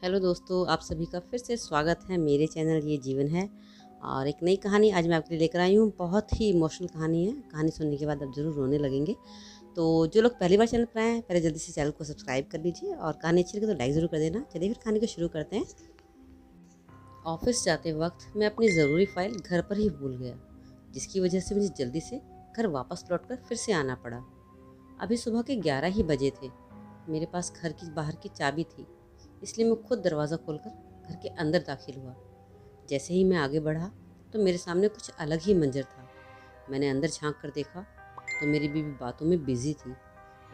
Hello दोस्तों, आप सभी का फिर से स्वागत है मेरे चैनल ये जीवन है। और एक नई कहानी आज मैं आपके लिए लेकर आई हूँ। बहुत ही इमोशनल कहानी है। कहानी सुनने के बाद आप ज़रूर रोने लगेंगे। तो जो लोग पहली बार चैनल पर आए हैं, पहले जल्दी से चैनल को सब्सक्राइब कर लीजिए और कहानी अच्छी लगे तो लाइक ज़रूर कर देना। चलिए फिर कहानी को शुरू करते हैं। ऑफिस जाते वक्त मैं अपनी ज़रूरी फ़ाइल घर पर ही भूल गया, जिसकी वजह से मुझे जल्दी से घर वापस लौटकर फिर से आना पड़ा। अभी सुबह के 11 ही बजे थे। मेरे पास घर की बाहर की चाबी थी, इसलिए मैं खुद दरवाज़ा खोलकर घर के अंदर दाखिल हुआ। जैसे ही मैं आगे बढ़ा तो मेरे सामने कुछ अलग ही मंजर था। मैंने अंदर झांक कर देखा तो मेरी बीवी बातों में बिजी थी।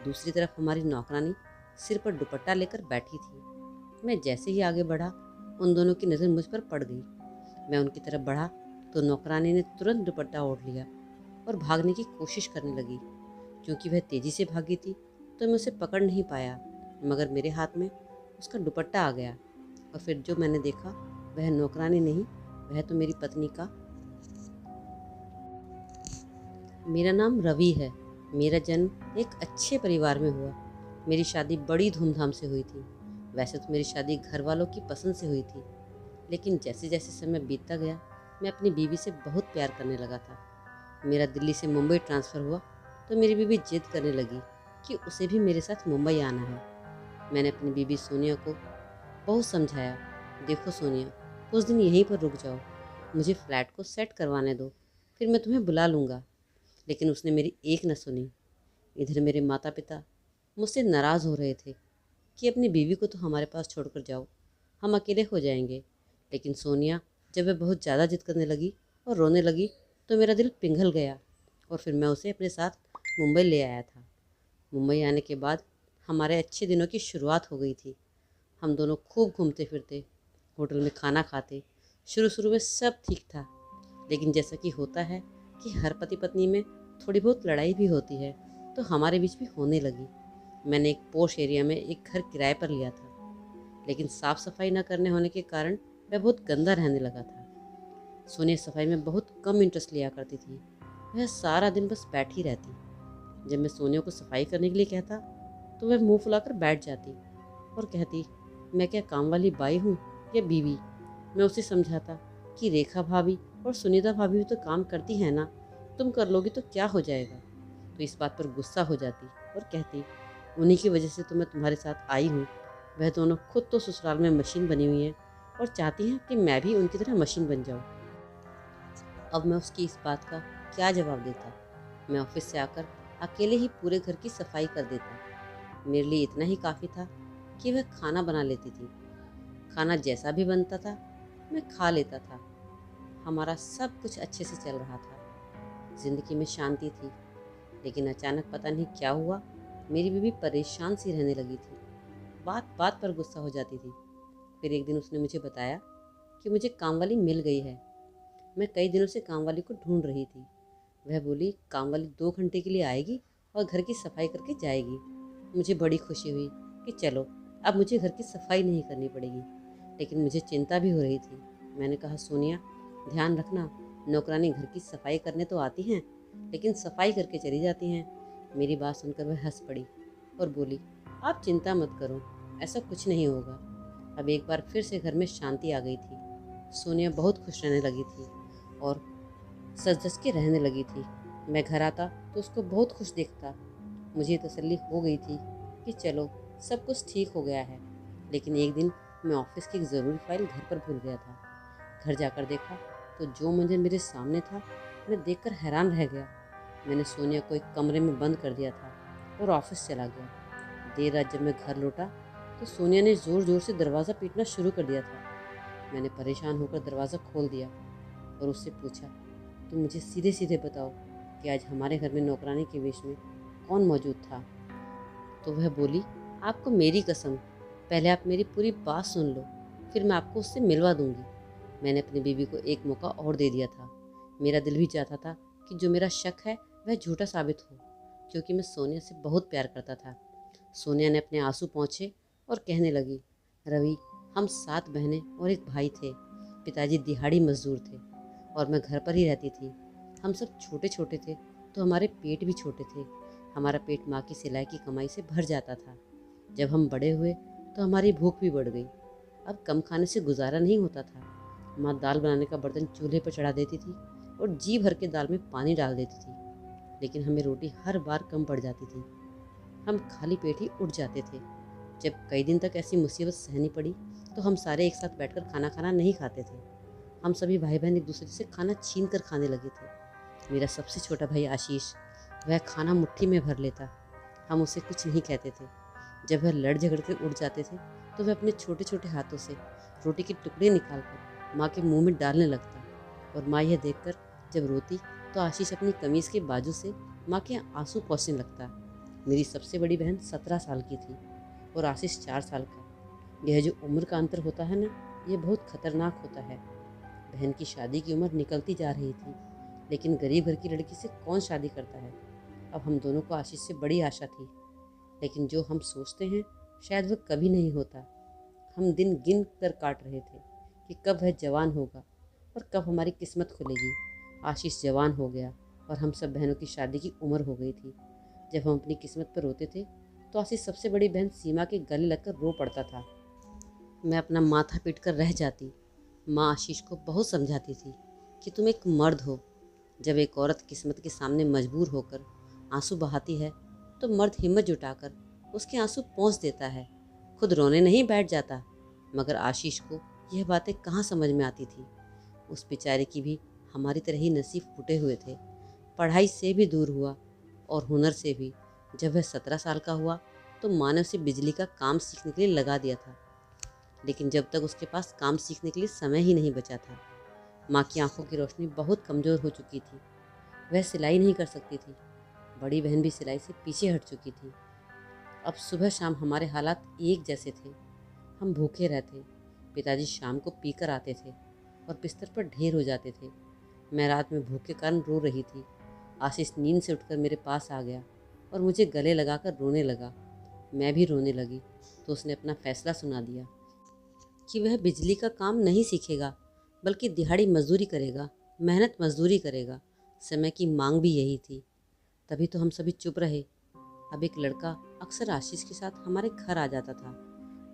दूसरी तरफ हमारी नौकरानी सिर पर दुपट्टा लेकर बैठी थी। मैं जैसे ही आगे बढ़ा, उन दोनों की नज़र मुझ पर पड़ गई। मैं उनकी तरफ बढ़ा तो नौकरानी ने तुरंत दुपट्टा ओढ़ लिया और भागने की कोशिश करने लगी। क्योंकि वह तेज़ी से भागी थी तो मैं उसे पकड़ नहीं पाया, मगर मेरे हाथ में उसका दुपट्टा आ गया। और फिर जो मैंने देखा वह नौकरानी नहीं, वह तो मेरी पत्नी का। मेरा नाम रवि है। मेरा जन्म एक अच्छे परिवार में हुआ। मेरी शादी बड़ी धूमधाम से हुई थी। वैसे तो मेरी शादी घर वालों की पसंद से हुई थी, लेकिन जैसे जैसे समय बीतता गया मैं अपनी बीवी से बहुत प्यार करने लगा था। मेरा दिल्ली से मुंबई ट्रांसफ़र हुआ तो मेरी बीवी जिद करने लगी कि उसे भी मेरे साथ मुंबई आना है। मैंने अपनी बीवी सोनिया को बहुत समझाया, देखो सोनिया, कुछ दिन यहीं पर रुक जाओ, मुझे फ़्लैट को सेट करवाने दो, फिर मैं तुम्हें बुला लूँगा। लेकिन उसने मेरी एक न सुनी। इधर मेरे माता पिता मुझसे नाराज़ हो रहे थे कि अपनी बीवी को तो हमारे पास छोड़कर जाओ, हम अकेले हो जाएंगे। लेकिन सोनिया जब वह बहुत ज़्यादा जिद करने लगी और रोने लगी तो मेरा दिल पिघल गया और फिर मैं उसे अपने साथ मुंबई ले आया था। मुंबई आने के बाद हमारे अच्छे दिनों की शुरुआत हो गई थी। हम दोनों खूब घूमते फिरते, होटल में खाना खाते। शुरू शुरू में सब ठीक था, लेकिन जैसा कि होता है कि हर पति पत्नी में थोड़ी बहुत लड़ाई भी होती है, तो हमारे बीच भी होने लगी। मैंने एक पोश एरिया में एक घर किराए पर लिया था, लेकिन साफ़ सफाई न करने होने के कारण वह बहुत गंदा रहने लगा था। सोनिया सफाई में बहुत कम इंटरेस्ट लिया करती थी। वह सारा दिन बस बैठी रहती। जब मैं सोनिया को सफाई करने के लिए कहता तो वह मुंह फुलाकर बैठ जाती और कहती, मैं क्या काम वाली बाई हूँ या बीवी। मैं उसे समझाता कि रेखा भाभी और सुनीता भाभी भी तो काम करती हैं ना, तुम कर लोगी तो क्या हो जाएगा। तो इस बात पर गुस्सा हो जाती और कहती, उन्हीं की वजह से तो मैं तुम्हारे साथ आई हूँ। वह दोनों खुद तो ससुराल में मशीन बनी हुई हैं और चाहती हैं कि मैं भी उनकी तरह मशीन बन जाऊँ। अब मैं उसकी इस बात का क्या जवाब देता। मैं ऑफिस से आकर अकेले ही पूरे घर की सफाई कर देता। मेरे लिए इतना ही काफ़ी था कि वह खाना बना लेती थी। खाना जैसा भी बनता था मैं खा लेता था। हमारा सब कुछ अच्छे से चल रहा था। ज़िंदगी में शांति थी। लेकिन अचानक पता नहीं क्या हुआ, मेरी बीवी परेशान सी रहने लगी थी। बात बात पर गुस्सा हो जाती थी। फिर एक दिन उसने मुझे बताया कि मुझे कामवाली मिल गई है। मैं कई दिनों से कामवाली को ढूंढ रही थी। वह बोली कामवाली 2 घंटे के लिए आएगी और घर की सफाई करके जाएगी। मुझे बड़ी खुशी हुई कि चलो, अब मुझे घर की सफाई नहीं करनी पड़ेगी। लेकिन मुझे चिंता भी हो रही थी। मैंने कहा, सोनिया, ध्यान रखना, नौकरानी घर की सफाई करने तो आती हैं, लेकिन सफाई करके चली जाती हैं। मेरी बात सुनकर वह हंस पड़ी और बोली, आप चिंता मत करो, ऐसा कुछ नहीं होगा। अब एक बार फिर से घर में शांति आ गई थी। सोनिया बहुत खुश रहने लगी थी और सच धज के रहने लगी थी। मैं घर आता तो उसको बहुत खुश देखता। मुझे तसल्ली हो गई थी कि चलो, सब कुछ ठीक हो गया है। लेकिन एक दिन मैं ऑफिस की एक ज़रूरी फाइल घर पर भूल गया था। घर जाकर देखा तो जो मंजर मेरे सामने था, मैं देखकर हैरान रह गया। मैंने सोनिया को एक कमरे में बंद कर दिया था और ऑफिस चला गया। देर रात जब मैं घर लौटा तो सोनिया ने ज़ोर ज़ोर से दरवाज़ा पीटना शुरू कर दिया था। मैंने परेशान होकर दरवाज़ा खोल दिया और उससे पूछा, तुम मुझे सीधे सीधे बताओ कि आज हमारे घर में नौकरानी के वेश में कौन मौजूद था। तो वह बोली, आपको मेरी कसम, पहले आप मेरी पूरी बात सुन लो, फिर मैं आपको उससे मिलवा दूंगी। मैंने अपनी बीवी को एक मौका और दे दिया था। मेरा दिल भी चाहता था कि जो मेरा शक है वह झूठा साबित हो, क्योंकि मैं सोनिया से बहुत प्यार करता था। सोनिया ने अपने आंसू पोंछे और कहने लगी, रवि, हम 7 बहनें और एक भाई थे। पिताजी दिहाड़ी मजदूर थे और मैं घर पर ही रहती थी। हम सब छोटे छोटे थे तो हमारे पेट भी छोटे थे। हमारा पेट माँ की सिलाई की कमाई से भर जाता था। जब हम बड़े हुए तो हमारी भूख भी बढ़ गई। अब कम खाने से गुजारा नहीं होता था। माँ दाल बनाने का बर्तन चूल्हे पर चढ़ा देती थी और जी भर के दाल में पानी डाल देती थी, लेकिन हमें रोटी हर बार कम पड़ जाती थी। हम खाली पेट ही उठ जाते थे। जब कई दिन तक ऐसी मुसीबत सहनी पड़ी तो हम सारे एक साथ बैठकर खाना खाना नहीं खाते थे। हम सभी भाई बहन एक दूसरे से खाना छीन कर खाने लगे थे। मेरा सबसे छोटा भाई आशीष, वह खाना मुट्ठी में भर लेता। हम उसे कुछ नहीं कहते थे। जब वह लड़ झगड़ कर उठ जाते थे तो वह अपने छोटे छोटे हाथों से रोटी के टुकड़े निकालकर माँ के मुंह में डालने लगता, और माँ यह देखकर जब रोती तो आशीष अपनी कमीज़ के बाजू से माँ के आंसू पोंछने लगता। मेरी सबसे बड़ी बहन 17 साल की थी और आशीष 4 साल का। यह जो उम्र का अंतर होता है ना, यह बहुत खतरनाक होता है। बहन की शादी की उम्र निकलती जा रही थी, लेकिन गरीब घर की लड़की से कौन शादी करता है। अब हम दोनों को आशीष से बड़ी आशा थी, लेकिन जो हम सोचते हैं शायद वह कभी नहीं होता। हम दिन गिन कर काट रहे थे कि कब वह जवान होगा और कब हमारी किस्मत खुलेगी। आशीष जवान हो गया और हम सब बहनों की शादी की उम्र हो गई थी। जब हम अपनी किस्मत पर रोते थे तो आशीष सबसे बड़ी बहन सीमा के गले लगकर रो पड़ता था। मैं अपना माथा पीट कर रह जाती। माँ आशीष को बहुत समझाती थी कि तुम एक मर्द हो। जब एक औरत किस्मत के सामने मजबूर होकर आंसू बहाती है तो मर्द हिम्मत जुटाकर उसके आंसू पोंछ देता है, खुद रोने नहीं बैठ जाता। मगर आशीष को यह बातें कहाँ समझ में आती थी। उस बेचारे की भी हमारी तरह ही नसीब फूटे हुए थे। पढ़ाई से भी दूर हुआ और हुनर से भी। जब वह 17 साल का हुआ तो माँ ने उसे बिजली का काम सीखने के लिए लगा दिया था, लेकिन जब तक उसके पास काम सीखने के लिए समय ही नहीं बचा था। माँ की आंखों की रोशनी बहुत कमज़ोर हो चुकी थी। वह सिलाई नहीं कर सकती थी। बड़ी बहन भी सिलाई से पीछे हट चुकी थी। अब सुबह शाम हमारे हालात एक जैसे थे। हम भूखे रहते। पिताजी शाम को पीकर आते थे और बिस्तर पर ढेर हो जाते थे। मैं रात में भूख के कारण रो रही थी। आशीष नींद से उठकर मेरे पास आ गया और मुझे गले लगाकर रोने लगा। मैं भी रोने लगी तो उसने अपना फैसला सुना दिया कि वह बिजली का काम नहीं सीखेगा, बल्कि दिहाड़ी मजदूरी करेगा, मेहनत मजदूरी करेगा। समय की मांग भी यही थी। तभी तो हम सभी चुप रहे। अब एक लड़का अक्सर आशीष के साथ हमारे घर आ जाता था।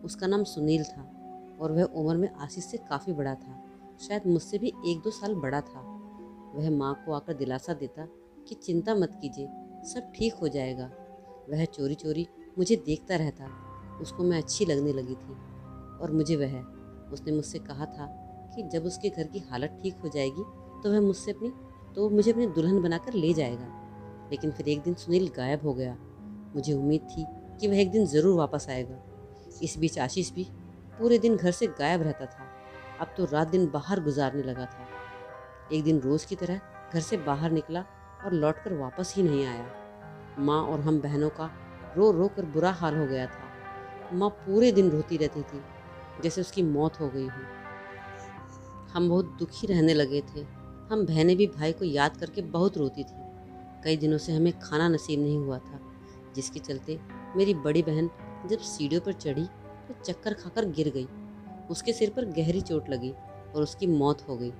उसका नाम सुनील था और वह उम्र में आशीष से काफ़ी बड़ा था, शायद मुझसे भी 1-2 साल बड़ा था। वह माँ को आकर दिलासा देता कि चिंता मत कीजिए, सब ठीक हो जाएगा। वह चोरी चोरी मुझे देखता रहता। उसको मैं अच्छी लगने लगी थी और मुझे वह। उसने मुझसे कहा था कि जब उसके घर की हालत ठीक हो जाएगी तो वह मुझे अपनी दुल्हन बनाकर ले जाएगा। लेकिन फिर एक दिन सुनील गायब हो गया। मुझे उम्मीद थी कि वह एक दिन ज़रूर वापस आएगा। इस बीच आशीष भी पूरे दिन घर से गायब रहता था। अब तो रात दिन बाहर गुजारने लगा था। एक दिन रोज़ की तरह घर से बाहर निकला और लौटकर वापस ही नहीं आया। माँ और हम बहनों का रो रो कर बुरा हाल हो गया था। माँ पूरे दिन रोती रहती थी जैसे उसकी मौत हो गई हो। हम बहुत दुखी रहने लगे थे। हम बहनें भी भाई को याद करके बहुत रोती थी। कई दिनों से हमें खाना नसीब नहीं हुआ था, जिसके चलते मेरी बड़ी बहन जब सीढ़ियों पर चढ़ी तो चक्कर खाकर गिर गई। उसके सिर पर गहरी चोट लगी और उसकी मौत हो गई।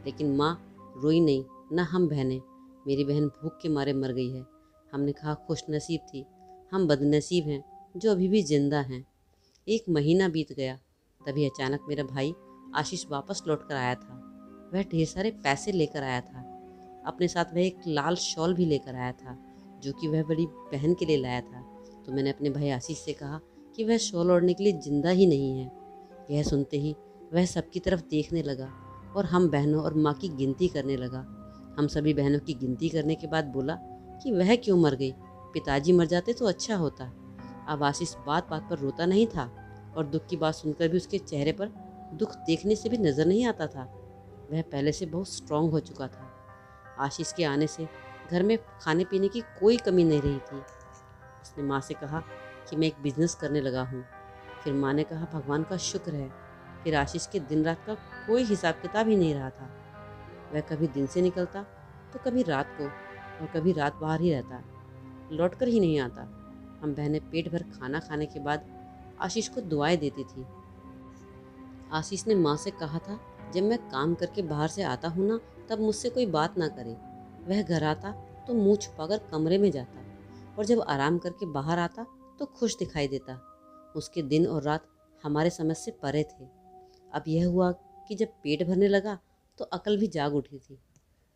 लेकिन माँ रोई नहीं, न हम बहनें। मेरी बहन भूख के मारे मर गई है। हमने कहा खुश नसीब थी, हम बदनसीब हैं जो अभी भी जिंदा हैं। 1 महीना बीत गया। तभी अचानक मेरा भाई आशीष वापस लौट कर आया था। वह ढेर सारे पैसे लेकर आया था। अपने साथ वह एक लाल शॉल भी लेकर आया था, जो कि वह बड़ी बहन के लिए लाया था। तो मैंने अपने भाई आशीष से कहा कि वह शॉल ओढ़ने के लिए जिंदा ही नहीं है। यह सुनते ही वह सबकी तरफ देखने लगा और हम बहनों और माँ की गिनती करने लगा। हम सभी बहनों की गिनती करने के बाद बोला कि वह क्यों मर गई, पिताजी मर जाते तो अच्छा होता। अब आशीष बात बात पर रोता नहीं था और दुख की बात सुनकर भी उसके चेहरे पर दुख देखने से भी नज़र नहीं आता था। वह पहले से बहुत स्ट्रांग हो चुका था। आशीष के आने से घर में खाने पीने की कोई कमी नहीं रही थी। उसने माँ से कहा कि मैं एक बिज़नेस करने लगा हूँ। फिर माँ ने कहा भगवान का शुक्र है। फिर आशीष के दिन रात का कोई हिसाब किताब ही नहीं रहा था। वह कभी दिन से निकलता तो कभी रात को, और कभी रात बाहर ही रहता, लौट कर ही नहीं आता। हम बहनें पेट भर खाना खाने के बाद आशीष को दुआएं देती थी। आशीष ने माँ से कहा था जब मैं काम करके बाहर से आता हूँ ना, तब मुझसे कोई बात ना करे। वह घर आता तो मुंह छुपाकर कमरे में जाता और जब आराम करके बाहर आता तो खुश दिखाई देता। उसके दिन और रात हमारे समझ से परे थे। अब यह हुआ कि जब पेट भरने लगा तो अकल भी जाग उठी थी।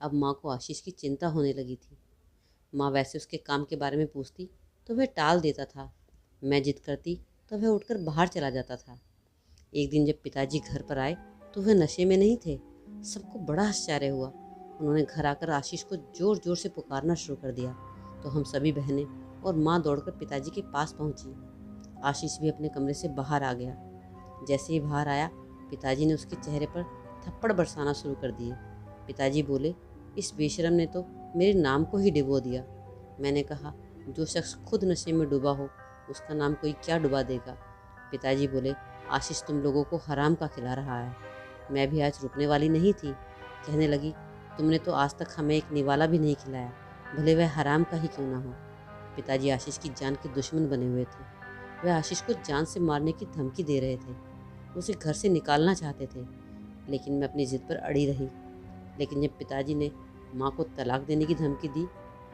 अब माँ को आशीष की चिंता होने लगी थी। माँ वैसे उसके काम के बारे में पूछती तो वह टाल देता था। मैं जिद करती तो वह उठकर बाहर चला जाता था। एक दिन जब पिताजी घर पर आए तो वह नशे में नहीं थे। सबको बड़ा आश्चर्य हुआ। उन्होंने घर आकर आशीष को ज़ोर ज़ोर से पुकारना शुरू कर दिया तो हम सभी बहनें और माँ दौड़कर पिताजी के पास पहुँची। आशीष भी अपने कमरे से बाहर आ गया। जैसे ही बाहर आया पिताजी ने उसके चेहरे पर थप्पड़ बरसाना शुरू कर दिए। पिताजी बोले, इस बेशरम ने तो मेरे नाम को ही डुबो दिया। मैंने कहा, जो शख्स खुद नशे में डूबा हो उसका नाम कोई क्या डुबा देगा। पिताजी बोले, आशीष तुम लोगों को हराम का खिला रहा है। मैं भी आज रुकने वाली नहीं थी। कहने लगी, तुमने तो आज तक हमें एक निवाला भी नहीं खिलाया, भले वह हराम का ही क्यों ना हो। पिताजी आशीष की जान के दुश्मन बने हुए थे। वह आशीष को जान से मारने की धमकी दे रहे थे। उसे घर से निकालना चाहते थे, लेकिन मैं अपनी ज़िद पर अड़ी रही। लेकिन जब पिताजी ने माँ को तलाक देने की धमकी दी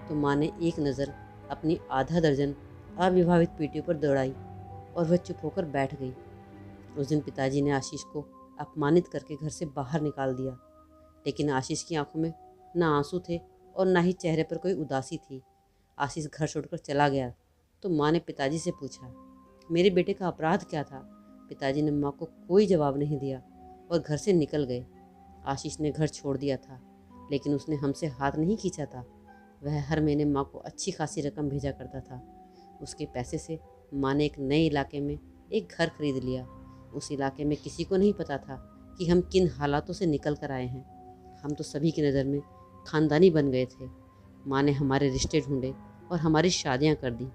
तो माँ ने एक नज़र अपनी आधा दर्जन अविवाहित बेटियों पर दौड़ाई और वह चुप होकर बैठ गई। उस दिन पिताजी ने आशीष को अपमानित करके घर से बाहर निकाल दिया। लेकिन आशीष की आंखों में ना आंसू थे और ना ही चेहरे पर कोई उदासी थी। आशीष घर छोड़कर चला गया तो माँ ने पिताजी से पूछा, मेरे बेटे का अपराध क्या था। पिताजी ने माँ को कोई जवाब नहीं दिया और घर से निकल गए। आशीष ने घर छोड़ दिया था, लेकिन उसने हमसे हाथ नहीं खींचा था। वह हर महीने माँ को अच्छी खासी रकम भेजा करता था। उसके पैसे से माँ ने एक नए इलाके में एक घर खरीद लिया। उस इलाके में किसी को नहीं पता था कि हम किन हालातों से निकल कर आए हैं। हम तो सभी की नज़र में ख़ानदानी बन गए थे। माँ ने हमारे रिश्ते ढूंढे और हमारी शादियाँ कर दी।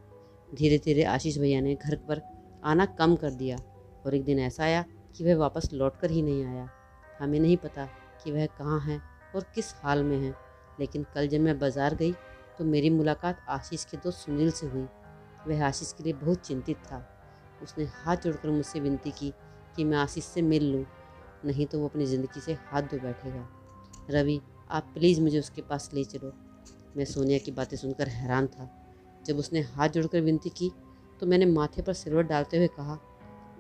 धीरे धीरे आशीष भैया ने घर पर आना कम कर दिया और एक दिन ऐसा आया कि वह वापस लौट कर ही नहीं आया। हमें नहीं पता कि वह कहाँ है और किस हाल में है। लेकिन कल जब मैं बाज़ार गई तो मेरी मुलाकात आशीष के दोस्त सुनील से हुई। वह आशीष के लिए बहुत चिंतित था। उसने हाथ जोड़कर मुझसे विनती की कि मैं आशीष से मिल लूं, नहीं तो वो अपनी ज़िंदगी से हाथ धो बैठेगा। रवि, आप प्लीज़ मुझे उसके पास ले चलो। मैं सोनिया की बातें सुनकर हैरान था। जब उसने हाथ जोड़कर विनती की तो मैंने माथे पर सिरवट डालते हुए कहा,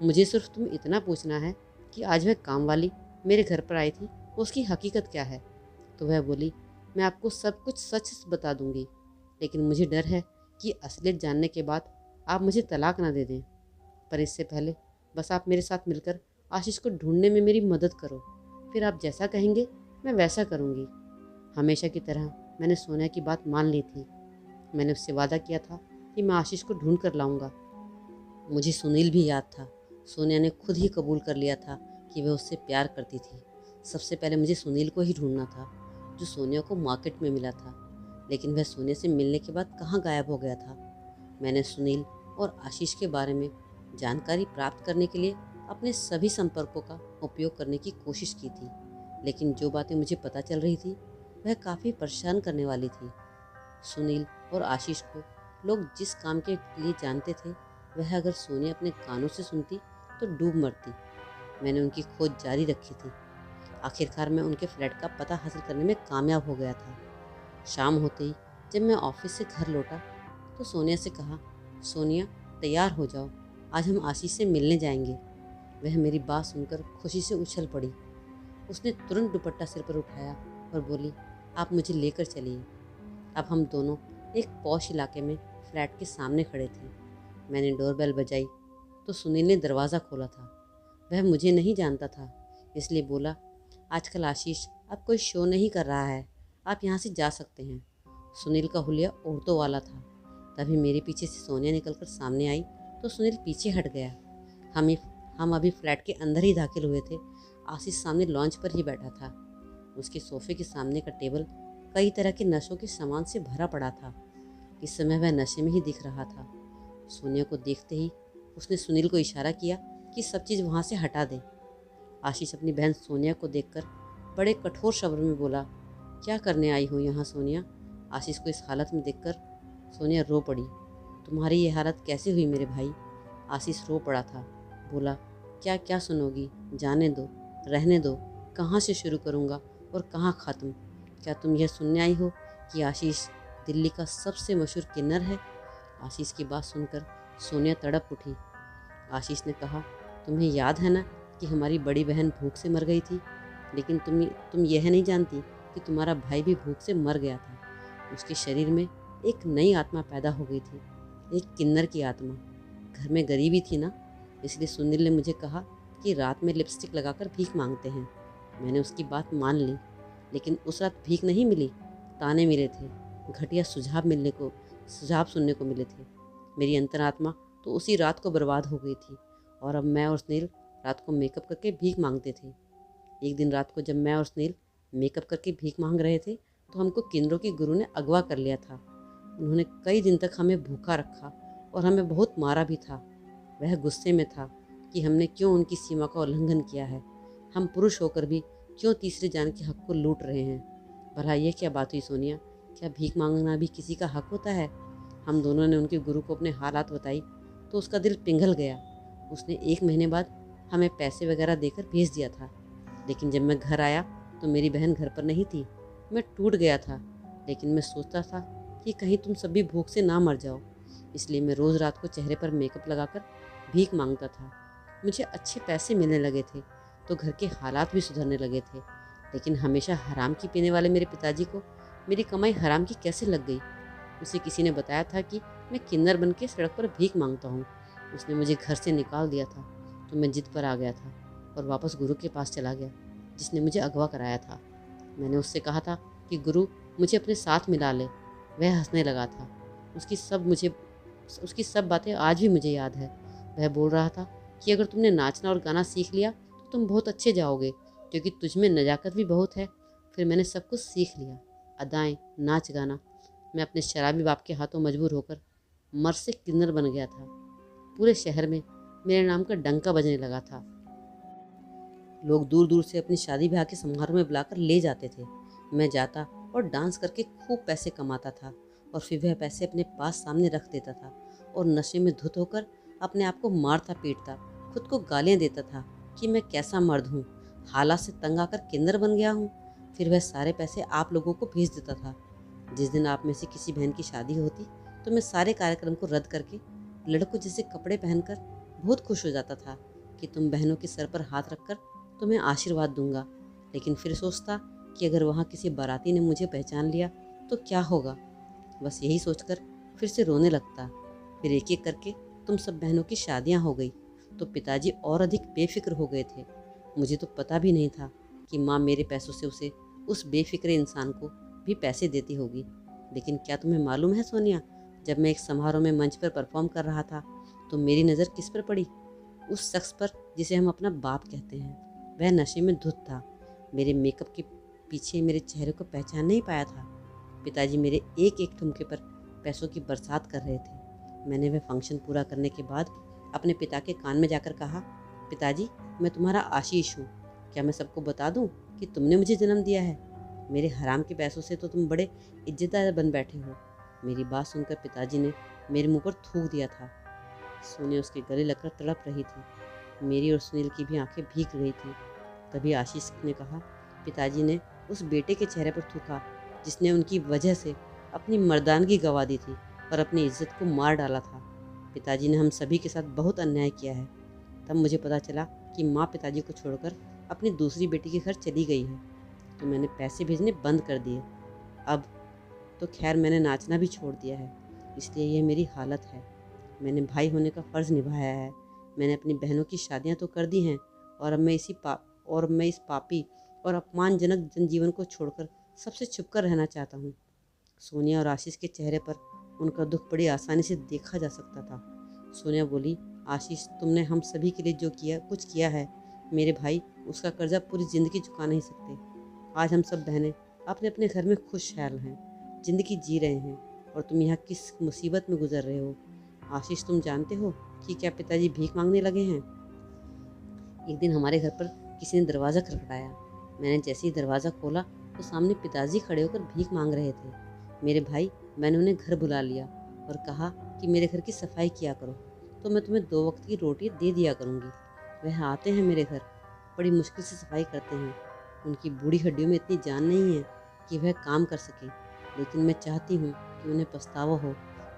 मुझे सिर्फ तुम इतना पूछना है कि आज वह काम वाली मेरे घर पर आई थी, उसकी हकीकत क्या है। तो वह बोली, मैं आपको सब कुछ सच बता दूंगी, लेकिन मुझे डर है कि असलियत जानने के बाद आप मुझे तलाक ना दे दें। पर इससे पहले बस आप मेरे साथ मिलकर आशीष को ढूंढने में मेरी मदद करो। फिर आप जैसा कहेंगे मैं वैसा करूंगी। हमेशा की तरह मैंने सोनिया की बात मान ली थी। मैंने उससे वादा किया था कि मैं आशीष को ढूंढ कर लाऊंगा। मुझे सुनील भी याद था। सोनिया ने खुद ही कबूल कर लिया था कि वह उससे प्यार करती थी। सबसे पहले मुझे सुनील को ही ढूंढना था, जो सोनिया को मार्केट में मिला था। लेकिन वह सोनिया से मिलने के बाद कहाँ गायब हो गया था। मैंने सुनील और आशीष के बारे में जानकारी प्राप्त करने के लिए अपने सभी संपर्कों का उपयोग करने की कोशिश की थी, लेकिन जो बातें मुझे पता चल रही थी वह काफ़ी परेशान करने वाली थी। सुनील और आशीष को लोग जिस काम के लिए जानते थे, वह अगर सोनिया अपने कानों से सुनती तो डूब मरती। मैंने उनकी खोज जारी रखी थी। आखिरकार मैं उनके फ्लैट का पता हासिल करने में कामयाब हो गया था। शाम होते ही जब मैं ऑफिस से घर लौटा तो सोनिया से कहा, सोनिया तैयार हो जाओ, आज हम आशीष से मिलने जाएंगे। वह मेरी बात सुनकर खुशी से उछल पड़ी। उसने तुरंत दुपट्टा सिर पर उठाया और बोली, आप मुझे लेकर चलिए। अब हम दोनों एक पॉश इलाके में फ्लैट के सामने खड़े थे। मैंने डोरबेल बजाई तो सुनील ने दरवाज़ा खोला था। वह मुझे नहीं जानता था, इसलिए बोला, आजकल आशीष अब कोई शो नहीं कर रहा है, आप यहाँ से जा सकते हैं। सुनील का हुलिया औरतों वाला था। तभी मेरे पीछे से सोनिया निकलकर सामने आई तो सुनील पीछे हट गया। हम अभी फ्लैट के अंदर ही दाखिल हुए थे। आशीष सामने लॉन्च पर ही बैठा था। उसके सोफे के सामने का टेबल कई तरह के नशों के सामान से भरा पड़ा था। इस समय वह नशे में ही दिख रहा था। सोनिया को देखते ही उसने सुनील को इशारा किया कि सब चीज़ वहाँ से हटा दे। आशीष अपनी बहन सोनिया को देखकर बड़े कठोर शब्दों में बोला, क्या करने आई हो यहाँ सोनिया। आशीष को इस हालत में देखकर सोनिया रो पड़ी। तुम्हारी ये हालत कैसे हुई मेरे भाई। आशीष रो पड़ा था। बोला, क्या क्या सुनोगी, जाने दो, रहने दो, कहाँ से शुरू करूँगा और कहाँ ख़त्म। क्या तुम यह सुनने आई हो कि आशीष दिल्ली का सबसे मशहूर किन्नर है। आशीष की बात सुनकर सोनिया तड़प उठी। आशीष ने कहा, तुम्हें याद है ना कि हमारी बड़ी बहन भूख से मर गई थी, लेकिन तुम यह नहीं जानती कि तुम्हारा भाई भी भूख से मर गया था। उसके शरीर में एक नई आत्मा पैदा हो गई थी, एक किन्नर की आत्मा। घर में गरीबी थी ना, इसलिए सुनील ने मुझे कहा कि रात में लिपस्टिक लगाकर भीख मांगते हैं। मैंने उसकी बात मान ली, लेकिन उस रात भीख नहीं मिली, ताने मिले थे, घटिया सुझाव सुनने को मिले थे। मेरी अंतरात्मा तो उसी रात को बर्बाद हो गई थी, और अब मैं और सुनील रात को मेकअप करके भीख मांगते थे। एक दिन रात को जब मैं और सुनील मेकअप करके भीख मांग रहे थे, तो हमको किन्नरों के गुरु ने अगवा कर लिया था। उन्होंने कई दिन तक हमें भूखा रखा और हमें बहुत मारा भी था। वह गुस्से में था कि हमने क्यों उनकी सीमा का उल्लंघन किया है। हम पुरुष होकर भी क्यों तीसरे जान के हक को लूट रहे हैं। भला ये क्या बात हुई सोनिया, क्या भीख मांगना भी किसी का हक होता है? हम दोनों ने उनके गुरु को अपने हालात बताई तो उसका दिल पिघल गया। उसने 1 महीने बाद हमें पैसे वगैरह देकर भेज दिया था, लेकिन जब मैं घर आया तो मेरी बहन घर पर नहीं थी। मैं टूट गया था, लेकिन मैं सोचता था कि कहीं तुम सभी भूख से ना मर जाओ, इसलिए मैं रोज़ रात को चेहरे पर मेकअप लगाकर भीख मांगता था। मुझे अच्छे पैसे मिलने लगे थे तो घर के हालात भी सुधरने लगे थे, लेकिन हमेशा हराम की पीने वाले मेरे पिताजी को मेरी कमाई हराम की कैसे लग गई? उसे किसी ने बताया था कि मैं किन्नर बन के सड़क पर भीख मांगता हूँ। उसने मुझे घर से निकाल दिया था, तो मैं जिद पर आ गया था और वापस गुरु के पास चला गया, जिसने मुझे अगवा कराया था। मैंने उससे कहा था कि गुरु मुझे अपने साथ मिला ले। वह हंसने लगा था। उसकी सब बातें आज भी मुझे याद है। वह बोल रहा था कि अगर तुमने नाचना और गाना सीख लिया तो तुम बहुत अच्छे जाओगे, क्योंकि तुझमें नजाकत भी बहुत है। फिर मैंने सब कुछ सीख लिया, अदाएं, नाच गाना। मैं अपने शराबी बाप के हाथों मजबूर होकर मर्द से किन्नर बन गया था। पूरे शहर में मेरे नाम का डंका बजने लगा था। लोग दूर दूर से अपनी शादी ब्याह के समारोह में बुलाकर ले जाते थे। मैं जाता और डांस करके खूब पैसे कमाता था, और फिर वह पैसे अपने पास सामने रख देता था और नशे में धुत होकर अपने आप को मारता पीटता, खुद को गालियाँ देता था कि मैं कैसा मर्द हूँ, हालात से तंग आकर किन्नर बन गया हूँ। फिर वह सारे पैसे आप लोगों को भेज देता था। जिस दिन आप में से किसी बहन की शादी होती तो मैं सारे कार्यक्रम को रद्द करके लड़कों जैसे कपड़े पहनकर बहुत खुश हो जाता था कि तुम बहनों के सर पर हाथ रखकर तुम्हें आशीर्वाद दूंगा। लेकिन फिर सोचता कि अगर वहाँ किसी बाराती ने मुझे पहचान लिया तो क्या होगा। बस यही सोचकर फिर से रोने लगता। फिर एक एक करके तुम सब बहनों की शादियाँ हो गई तो पिताजी और अधिक बेफिक्र हो गए थे। मुझे तो पता भी नहीं था कि माँ मेरे पैसों से उसे उस बेफिक्रे इंसान को भी पैसे देती होगी। लेकिन क्या तुम्हें मालूम है सोनिया, जब मैं एक समारोह में मंच पर परफॉर्म कर रहा था तो मेरी नज़र किस पर पड़ी? उस शख्स पर जिसे हम अपना बाप कहते हैं। वह नशे में धुत था। मेरे मेकअप के पीछे मेरे चेहरे को पहचान नहीं पाया था। पिताजी मेरे एक एक ठुमके पर पैसों की बरसात कर रहे थे। मैंने वह फंक्शन पूरा करने के बाद अपने पिता के कान में जाकर कहा, पिताजी मैं तुम्हारा आशीष हूँ। क्या मैं सबको बता दूँ कि तुमने मुझे जन्म दिया है? मेरे हराम के पैसों से तो तुम बड़े इज्जतदार बन बैठे हो। मेरी बात सुनकर पिताजी ने मेरे मुंह पर थूक दिया था। सोनिया उसके गले लगकर तड़प रही थी। मेरी और सुनील की भी आंखें भीग गई थी। तभी आशीष ने कहा, पिताजी ने उस बेटे के चेहरे पर थूका जिसने उनकी वजह से अपनी मर्दानगी गंवा दी थी और अपनी इज्जत को मार डाला था। पिताजी ने हम सभी के साथ बहुत अन्याय किया है। तब मुझे पता चला कि माँ पिताजी को छोड़कर अपनी दूसरी बेटी के घर चली गई है, तो मैंने पैसे भेजने बंद कर दिए। अब तो खैर मैंने नाचना भी छोड़ दिया है, इसलिए ये मेरी हालत है। मैंने भाई होने का फ़र्ज़ निभाया है। मैंने अपनी बहनों की शादियां तो कर दी हैं, और अब मैं इस पापी और अपमानजनक जनजीवन को छोड़कर सबसे छुपकर रहना चाहता हूँ। सोनिया और आशीष के चेहरे पर उनका दुख बड़ी आसानी से देखा जा सकता था। सोनिया बोली, आशीष तुमने हम सभी के लिए जो कुछ किया है मेरे भाई, उसका कर्जा पूरी ज़िंदगी चुका नहीं सकते। आज हम सब बहनें अपने अपने घर में खुशहाल हैं, ज़िंदगी जी रहे हैं, और तुम यहाँ किस मुसीबत में गुजर रहे हो। आशीष तुम जानते हो कि क्या पिताजी भीख मांगने लगे हैं? एक दिन हमारे घर पर किसी ने दरवाज़ा खटखटाया। मैंने जैसे ही दरवाज़ा खोला तो सामने पिताजी खड़े होकर भीख मांग रहे थे। मेरे भाई, मैंने उन्हें घर बुला लिया और कहा कि मेरे घर की सफाई किया करो तो मैं तुम्हें 2 वक्त की रोटी दे दिया करूँगी। वह आते हैं मेरे घर, बड़ी मुश्किल से सफाई करते हैं। उनकी बूढ़ी हड्डियों में इतनी जान नहीं है कि वह काम कर सकें, लेकिन मैं चाहती हूँ कि उन्हें पछतावा हो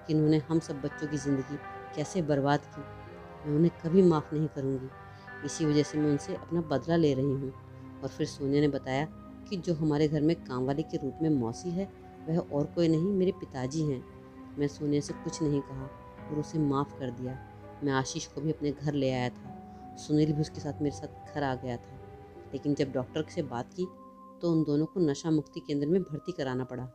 कि उन्होंने हम सब बच्चों की ज़िंदगी कैसे बर्बाद की। मैं उन्हें कभी माफ़ नहीं करूँगी। इसी वजह से मैं उनसे अपना बदला ले रही हूँ। और फिर सोनिया ने बताया कि जो हमारे घर में काम वाली के रूप में मौसी है, वह और कोई नहीं, मेरे पिताजी हैं। मैं सोनिया से कुछ नहीं कहा और उसे माफ़ कर दिया। मैं आशीष को भी अपने घर ले आया था। सुनील भी उसके साथ मेरे साथ घर आ गया था। लेकिन जब डॉक्टर से बात की तो उन दोनों को नशा मुक्ति केंद्र में भर्ती कराना पड़ा,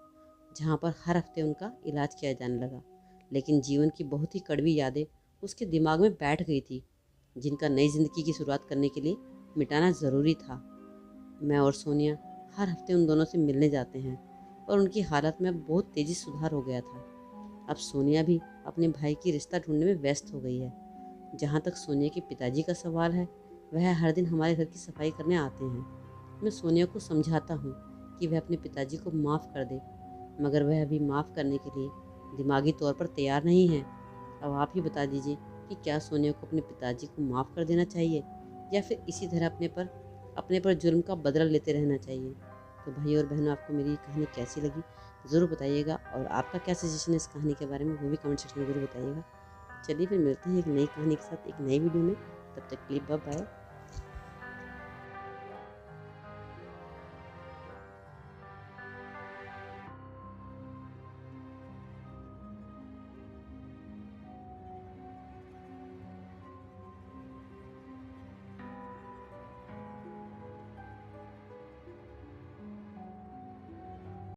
जहाँ पर हर हफ्ते उनका इलाज किया जाने लगा। लेकिन जीवन की बहुत ही कड़वी यादें उसके दिमाग में बैठ गई थी, जिनका नई ज़िंदगी की शुरुआत करने के लिए मिटाना ज़रूरी था। मैं और सोनिया हर हफ्ते उन दोनों से मिलने जाते हैं और उनकी हालत में बहुत तेज़ी से सुधार हो गया था। अब सोनिया भी अपने भाई की रिश्ता ढूंढने में व्यस्त हो गई है। जहाँ तक सोनिया के पिताजी का सवाल है, वह हर दिन हमारे घर की सफाई करने आते हैं। मैं सोनिया को समझाता हूँ कि वह अपने पिताजी को माफ़ कर दे, मगर वह अभी माफ़ करने के लिए दिमागी तौर पर तैयार नहीं है। अब आप ही बता दीजिए कि क्या सोनिया को अपने पिताजी को माफ़ कर देना चाहिए या फिर इसी तरह अपने पर जुर्म का बदला लेते रहना चाहिए। तो भाई और बहनों, आपको मेरी कहानी कैसी लगी ज़रूर बताइएगा, और आपका क्या सजेशन है इस कहानी के बारे में वो भी कमेंट सेक्शन में ज़रूर बताइएगा। चलिए फिर मिलते हैं एक नई कहानी के साथ एक नई वीडियो में। तब तक के लिए बाय बाय।